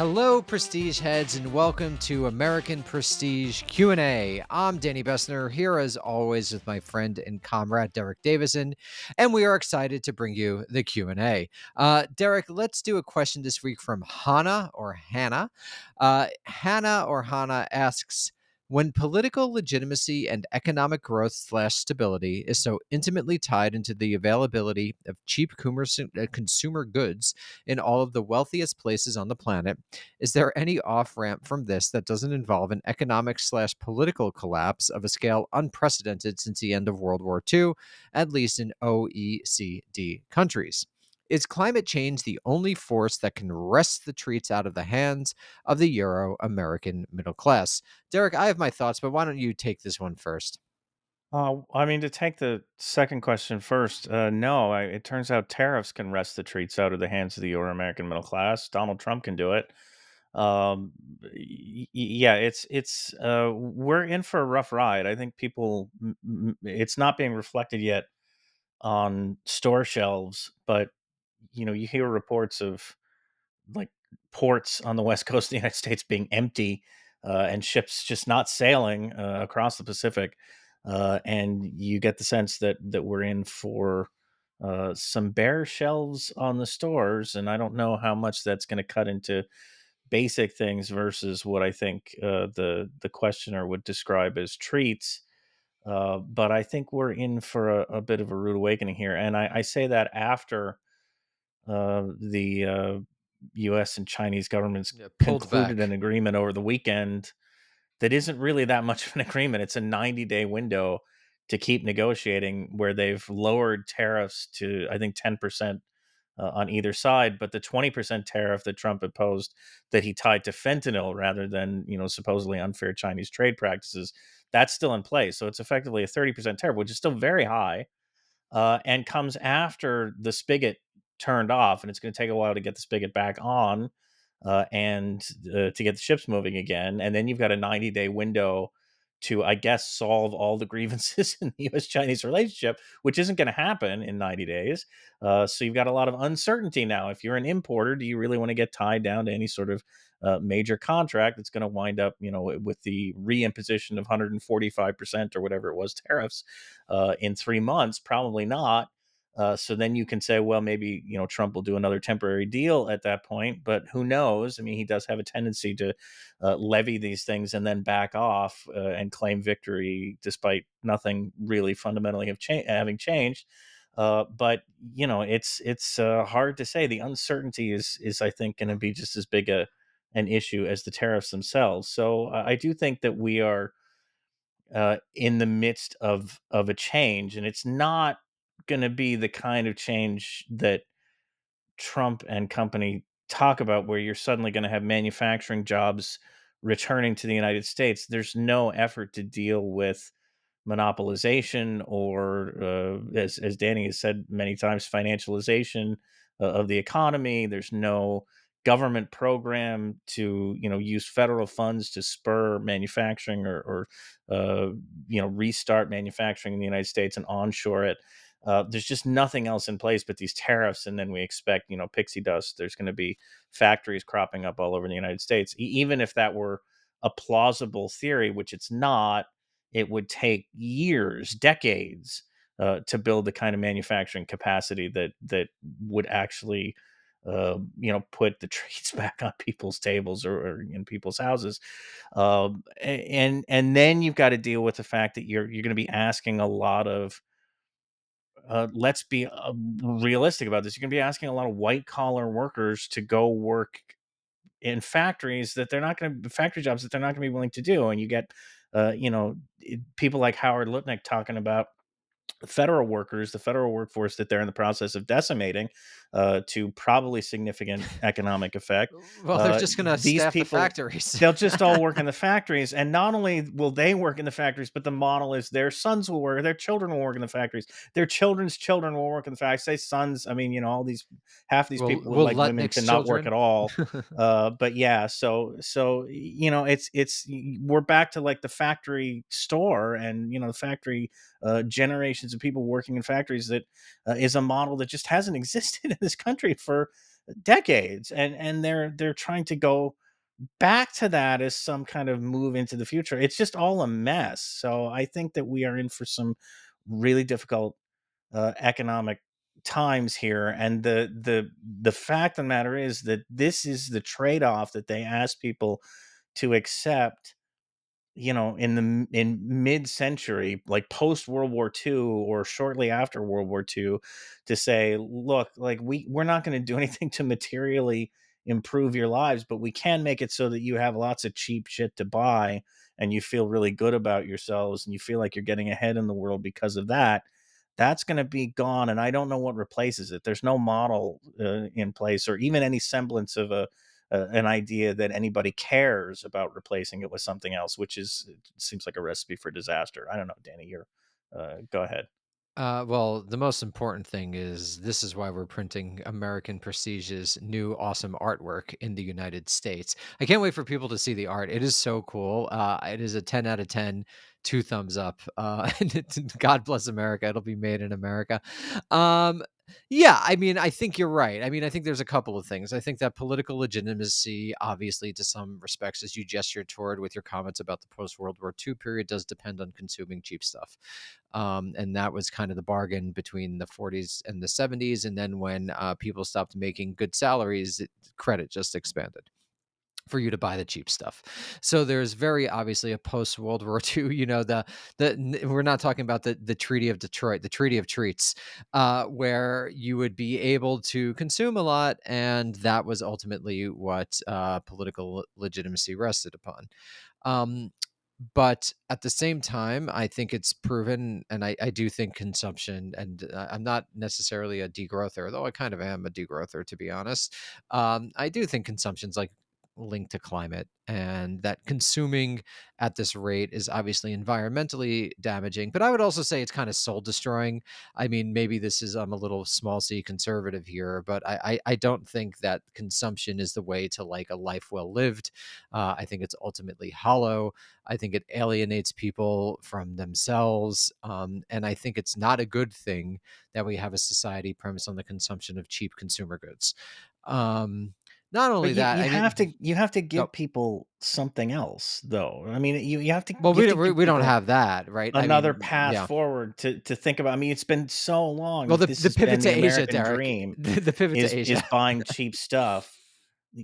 Hello, Prestige heads, and welcome to American Prestige Q&A. I'm Danny Bessner, here as always with my friend and comrade Derek Davison, and we are excited to bring you the Q&A. Derek, let's do a question this week from Hannah or Hannah. Hannah or Hannah asks, when political legitimacy and economic growth/stability is so intimately tied into the availability of cheap consumer goods in all of the wealthiest places on the planet, is there any off ramp from this that doesn't involve an economic/political collapse of a scale unprecedented since the end of World War II, at least in OECD countries? Is climate change the only force that can wrest the treats out of the hands of the Euro American middle class? Derek, I have my thoughts, but why don't you take this one first? I mean, to take the second question first, no, it turns out tariffs can wrest the treats out of the hands of the Euro American middle class. Donald Trump can do it. Yeah, we're in for a rough ride. I think it's not being reflected yet on store shelves, but you hear reports of like ports on the west coast of the United States being empty and ships just not sailing across the Pacific, and you get the sense that we're in for some bare shelves on the stores, and I don't know how much that's going to cut into basic things versus what I think the questioner would describe as treats. But I think we're in for a bit of a rude awakening here, and I say that after the U.S. and Chinese governments Yeah, pulled concluded an back. agreement over the weekend that isn't really that much of an agreement. It's a 90-day window to keep negotiating where they've lowered tariffs to, I think, 10% on either side. But the 20% tariff that Trump imposed that he tied to fentanyl rather than, supposedly unfair Chinese trade practices, that's still in place. So it's effectively a 30% tariff, which is still very high and comes after the spigot turned off, and it's going to take a while to get the spigot back on and to get the ships moving again. And then you've got a 90-day window to, I guess, solve all the grievances in the U.S. Chinese relationship, which isn't going to happen in 90 days. So you've got a lot of uncertainty now. If you're an importer, do you really want to get tied down to any sort of major contract that's going to wind up, with the reimposition of 145% or whatever it was tariffs in 3 months? Probably not. So then you can say, well, maybe Trump will do another temporary deal at that point, but who knows? I mean, he does have a tendency to levy these things and then back off and claim victory, despite nothing really fundamentally having changed. But it's hard to say. The uncertainty is I think going to be just as big an issue as the tariffs themselves. So I do think that we are in the midst of a change, and it's not going to be the kind of change that Trump and company talk about, where you're suddenly going to have manufacturing jobs returning to the United States. There's no effort to deal with monopolization or, as Danny has said many times, financialization of the economy. There's no government program to use federal funds to spur manufacturing or restart manufacturing in the United States and onshore it. There's just nothing else in place but these tariffs, and then we expect pixie dust. There's going to be factories cropping up all over the United States. Even if that were a plausible theory, which it's not, it would take years, decades, to build the kind of manufacturing capacity that would actually, put the treats back on people's tables or in people's houses. And then you've got to deal with the fact that you're going to be asking a lot of. Let's be realistic about this. You're going to be asking a lot of white collar workers to go work in factories that they're not going to factory jobs that they're not going to be willing to do, and you get people like Howard Lutnick talking about federal workers, the federal workforce that they're in the process of decimating to probably significant economic effect. Well, they're just going to These staff the people, factories. they'll just all work in the factories. And not only will they work in the factories, but the model is their sons will work, their children will work in the factories, their children's children will work in the factories. Say sons, I mean, all these, half these Will people would will like women to Lutnick's not work children? at all. But yeah, so it's we're back to like the factory store, and the factory generations of people working in factories that is a model that just hasn't existed in this country for decades, and they're trying to go back to that as some kind of move into the future. It's just all a mess. So I think that we are in for some really difficult economic times here, and the fact of the matter is that this is the trade-off that they ask people to accept, in mid-century, like post World War II or shortly after World War II, to say, look, like we're not going to do anything to materially improve your lives, but we can make it so that you have lots of cheap shit to buy and you feel really good about yourselves and you feel like you're getting ahead in the world because of that. That's going to be gone, and I don't know what replaces it. There's no model in place, or even any semblance of an idea that anybody cares about replacing it with something else, which is, it seems like a recipe for disaster. I don't know, Danny. You're Go ahead. Well, the most important thing is this is why we're printing American Prestige's new awesome artwork in the United States. I can't wait for people to see the art. It is so cool. It is a 10 out of 10, two thumbs up. And God bless America. It'll be made in America. Um, yeah, I mean, I think you're right. I mean, I think there's a couple of things. I think that political legitimacy, obviously, to some respects, as you gestured toward with your comments about the post World War II period, does depend on consuming cheap stuff. And that was kind of the bargain between the 40s and the 70s. And then when people stopped making good salaries, credit just expanded for you to buy the cheap stuff. So there's very obviously a post World War II. We're not talking about the Treaty of Detroit, the Treaty of Treats, where you would be able to consume a lot, and that was ultimately what political legitimacy rested upon. Um, but at the same time, I think it's proven, and I do think consumption, and I'm not necessarily a degrowther, though I kind of am a degrowther, to be honest. I do think consumption's like linked to climate, and that consuming at this rate is obviously environmentally damaging. But I would also say it's kind of soul destroying. I mean, maybe this is, I'm a little small c conservative here, but I don't think that consumption is the way to like a life well lived. I think it's ultimately hollow. I think it alienates people from themselves. And I think it's not a good thing that we have a society premised on the consumption of cheap consumer goods. Um, Not But only you that, you I have mean, to you have to go. give people something else, though. I mean, you have to Well, you have to give we don't people have that, right? I another mean, path yeah. forward to think about. I mean, it's been so long Well, that the this the has pivot been to the Asia, American Derek. dream, The pivot to is Asia. buying cheap stuff.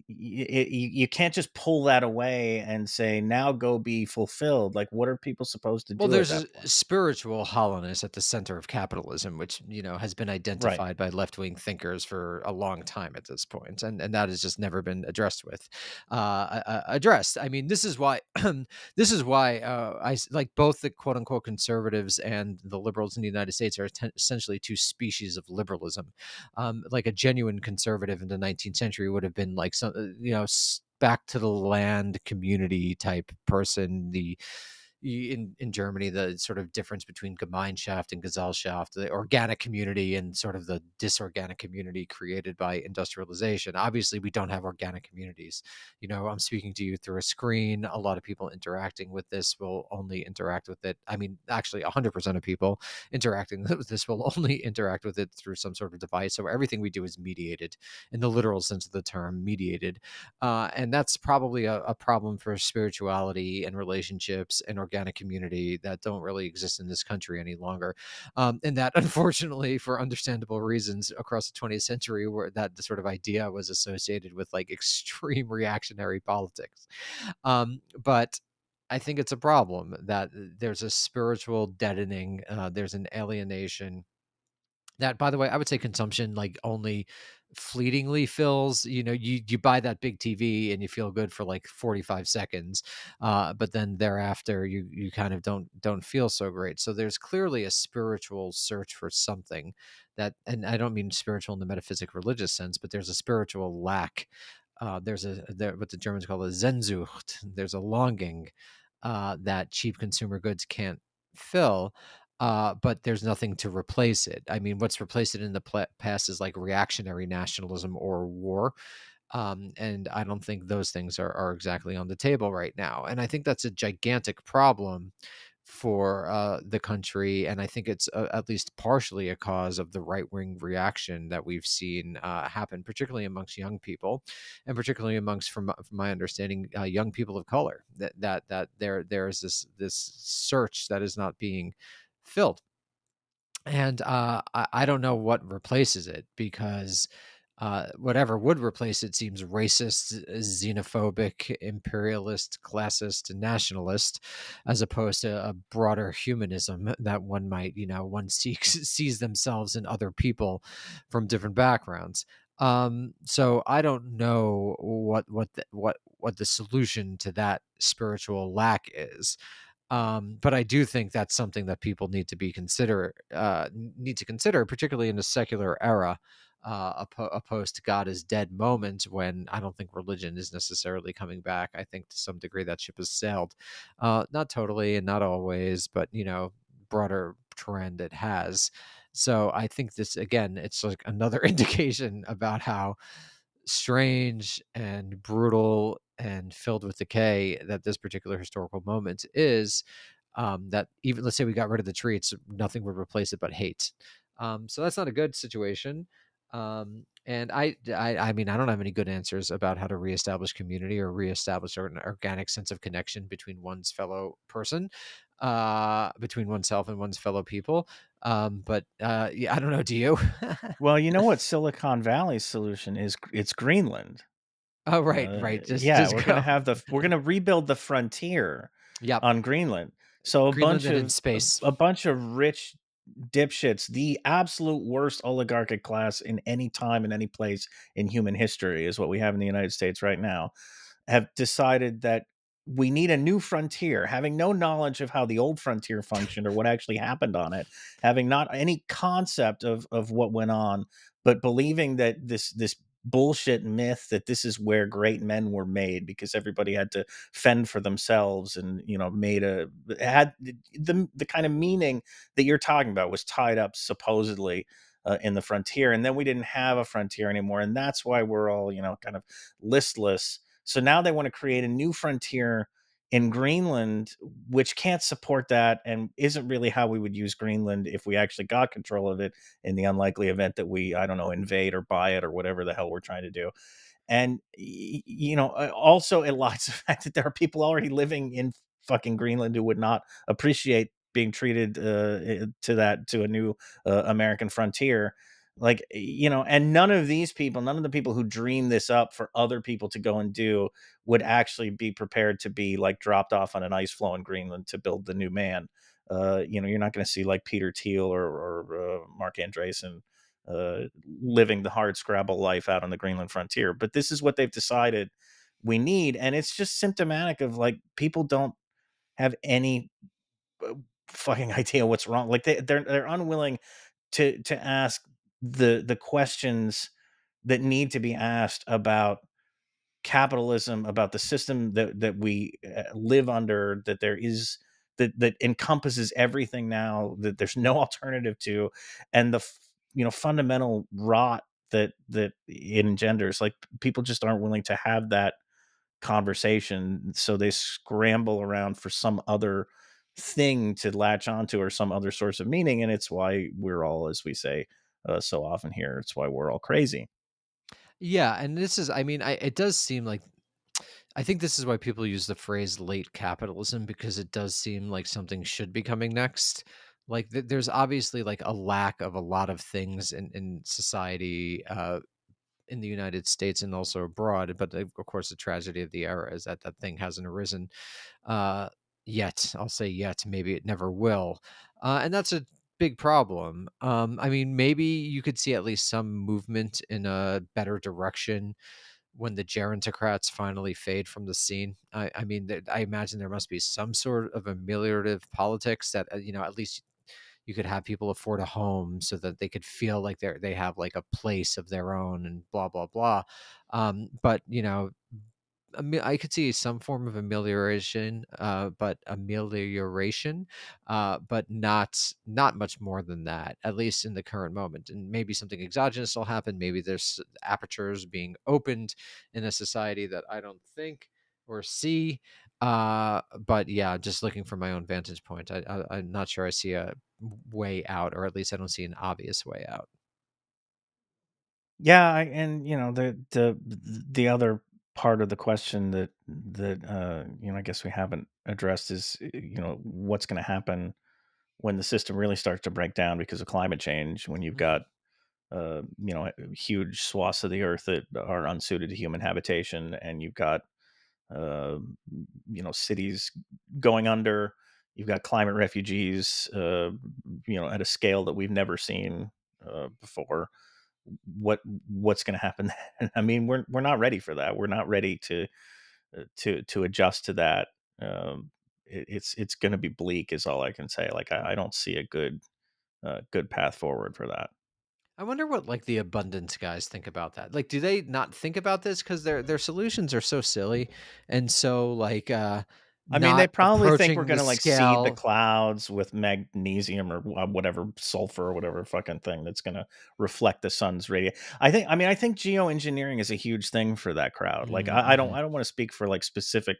You can't just pull that away and say, "Now go be fulfilled." Like, what are people supposed to Well, do at there's that a point? spiritual hollowness at the center of capitalism, which has been Right. identified by left-wing thinkers for a long time at this point, and that has just never been addressed. I mean, this is why this is why like both the quote unquote conservatives and the liberals in the United States are essentially two species of liberalism. Like a genuine conservative in the 19th century would have been like some back to the land community type person. In Germany, the sort of difference between Gemeinschaft and Gesellschaft, the organic community and sort of the disorganic community created by industrialization. Obviously, we don't have organic communities. I'm speaking to you through a screen. A lot of people interacting with this will only interact with it. I mean, actually, 100% of people interacting with this will only interact with it through some sort of device. So everything we do is mediated in the literal sense of the term, mediated. And that's probably a problem for spirituality and relationships and organic community that don't really exist in this country any longer. And that, unfortunately, for understandable reasons, across the 20th century, where that the sort of idea was associated with like extreme reactionary politics. But I think it's a problem that there's a spiritual deadening, there's an alienation that, by the way, I would say consumption, like, only fleetingly fills. You buy that big TV and you feel good for, like, 45 seconds, but then thereafter, you kind of don't feel so great. So there's clearly a spiritual search for something that, and I don't mean spiritual in the metaphysic religious sense, but there's a spiritual lack. What the Germans call a Sehnsucht. There's a longing, that cheap consumer goods can't fill, but there's nothing to replace it. I mean, what's replaced it in the past is like reactionary nationalism or war. And I don't think those things are exactly on the table right now. And I think that's a gigantic problem for the country, and I think it's at least partially a cause of the right wing reaction that we've seen happen, particularly amongst young people, and particularly amongst, from my understanding, young people of color. There's this search that is not being filled, and I don't know what replaces it, because whatever would replace it seems racist, xenophobic, imperialist, classist, and nationalist, as opposed to a broader humanism that one might, one seeks sees themselves in other people from different backgrounds. So I don't know what the solution to that spiritual lack is. But I do think that's something that people need to consider, particularly in a secular era, a post God is dead moment, when I don't think religion is necessarily coming back. I think to some degree that ship has sailed, not totally and not always, but broader trend it has. So I think this, again, it's like another indication about how strange and brutal and filled with decay that this particular historical moment is. That even, let's say we got rid of the treats, nothing would replace it but hate. So that's not a good situation. And I mean, I don't have any good answers about how to reestablish community or reestablish an organic sense of connection between one's fellow person, between oneself and one's fellow people. But yeah, I don't know. Do you? Well, you know what Silicon Valley's solution is? It's Greenland. Oh, right, right. Just Yeah, just we're gonna go. have we're gonna rebuild the frontier Yep. on Greenland. So Greenland and in space. a bunch of rich dipshits, the absolute worst oligarchic class in any time in any place in human history is what we have in the United States right now, have decided that we need a new frontier, having no knowledge of how the old frontier functioned or what actually happened on it, having not any concept of what went on, but believing that this bullshit myth that this is where great men were made because everybody had to fend for themselves and made a had the kind of meaning that you're talking about was tied up supposedly in the frontier, and then we didn't have a frontier anymore, and that's why we're all kind of listless. So now they want to create a new frontier in Greenland, which can't support that and isn't really how we would use Greenland if we actually got control of it, in the unlikely event that we, I don't know, invade or buy it or whatever the hell we're trying to do. And also it lies the fact that there are people already living in fucking Greenland who would not appreciate being treated to a new American frontier. Like, and none of these people, none of the people who dream this up for other people to go and do, would actually be prepared to be like dropped off on an ice floe in Greenland to build the new man. You're not going to see like Peter Thiel or Mark Andreessen living the hard scrabble life out on the Greenland frontier. But this is what they've decided we need, and it's just symptomatic of like people don't have any uh, fucking idea what's wrong. Like they're unwilling to ask the questions that need to be asked about capitalism, about the system that we live under, that there is that encompasses everything now, that there's no alternative to, and the fundamental rot that it engenders. Like people just aren't willing to have that conversation, so they scramble around for some other thing to latch onto or some other source of meaning, and it's why we're all, as we say so often here, it's why we're all crazy. Yeah, and this is, I mean, it does seem like, I think this is why people use the phrase late capitalism, because it does seem like something should be coming next. Like there's obviously like a lack of a lot of things in society, in the United States and also abroad. But of course, the tragedy of the era is that that thing hasn't arisen uh, yet. I'll say yet. Maybe it never will, and that's a big problem. I mean, maybe you could see at least some movement in a better direction when the gerontocrats finally fade from the scene. I mean, I imagine there must be some sort of ameliorative politics that, at least you could have people afford a home so that they could feel like they have like a place of their own and blah blah blah. But I could see some form of amelioration, but not much more than that, at least in the current moment. And maybe something exogenous will happen. Maybe there's apertures being opened in a society that I don't think or see. But yeah, just looking from my own vantage point, I'm not sure I see a way out, or at least I don't see an obvious way out. Yeah, and the other part of the question that I guess we haven't addressed is what's going to happen when the system really starts to break down because of climate change. When you've Mhm. got huge swaths of the earth that are unsuited to human habitation, and you've got uh, cities going under. You've got climate refugees, at a scale that we've never seen before. What's going to happen then? I mean, we're not ready for that. We're not ready to adjust to that. It's going to be bleak, is all I can say. Like I don't see a good path forward for that. I wonder what like the abundance guys think about that. Like, do they not think about this because their solutions are so silly and so like I mean, they not probably think we're approaching the gonna, like, seed the scale? clouds with magnesium or whatever, sulfur or whatever fucking thing that's gonna reflect the sun's I think geoengineering is a huge thing for that crowd. Like, Mm-hmm. I don't wanna speak for, like, specific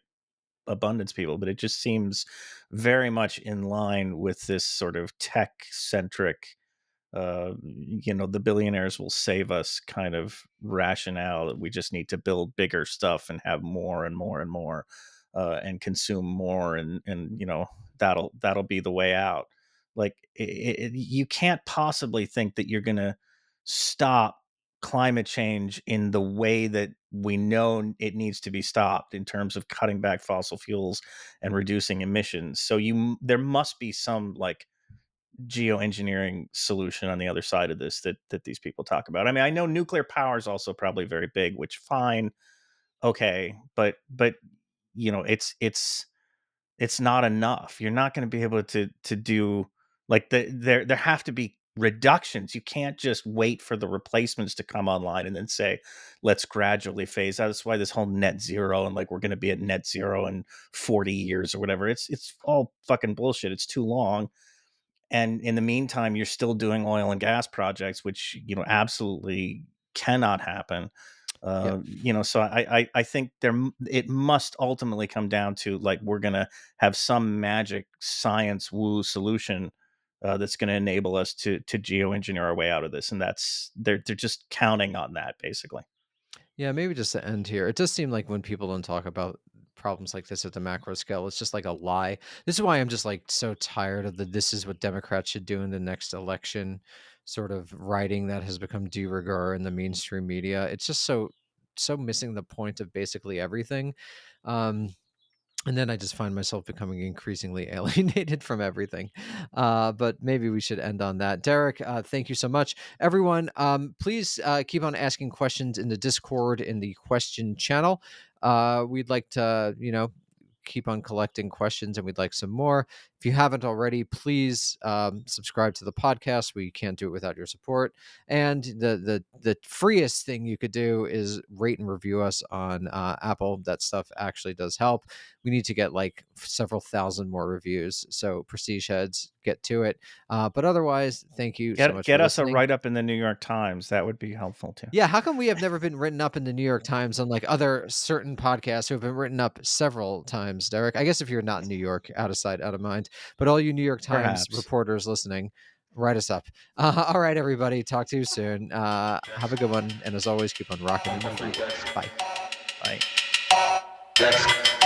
abundance people, but it just seems very much in line with this sort of tech-centric the billionaires will save us kind of rationale that we just need to build bigger stuff and have more and more and more and consume more and that'll be the way out. Like you can't possibly think that you're going to stop climate change in the way that we know it needs to be stopped in terms of cutting back fossil fuels and reducing emissions. So there must be some like geoengineering solution on the other side of this that these people talk about. I mean, I know nuclear power is also probably very big, which fine, okay, but it's not enough. You're not going to be able to do like there have to be reductions. You can't just wait for the replacements to come online and then say let's gradually phase out. That's why this whole net zero and like we're going to be at net zero in 40 years or whatever. It's all fucking bullshit. It's too long, and in the meantime you're still doing oil and gas projects which absolutely cannot happen. Yeah. So I think it must ultimately come down to like we're gonna have some magic science woo solution that's going to enable us to geoengineer our way out of this, and they're just counting on that basically. Yeah, maybe just to end here. It does seem like when people don't talk about problems like this at the macro scale, it's just like a lie. This is why I'm just like so tired of the this is what Democrats should do in the next election sort of writing that has become de rigueur in the mainstream media. It's just so missing the point of basically everything. Um and then I just find myself becoming increasingly alienated from everything. But maybe we should end on that. Derek, thank you so much. Everyone, please keep on asking questions in the Discord in the question channel. We'd like to, keep on collecting questions and we'd like some more. If you haven't already, please subscribe to the podcast. We can't do it without your support. And the freest thing you could do is rate and review us on Apple. That stuff actually does help. We need to get like several thousand more reviews. So prestige heads, get to it. But otherwise, thank you so much for Get us a listening. write up in the New York Times. That would be helpful too. Yeah, how come we have never been written up in the New York Times unlike other certain podcasts who have been written up several times, Derek? I guess if you're not in New York, out of sight, out of mind. But all you New York Times Perhaps. reporters listening, write us up. All right, everybody. Talk to you soon. Have a good one. And as always, keep on rocking in the freeways. Bye. Like That's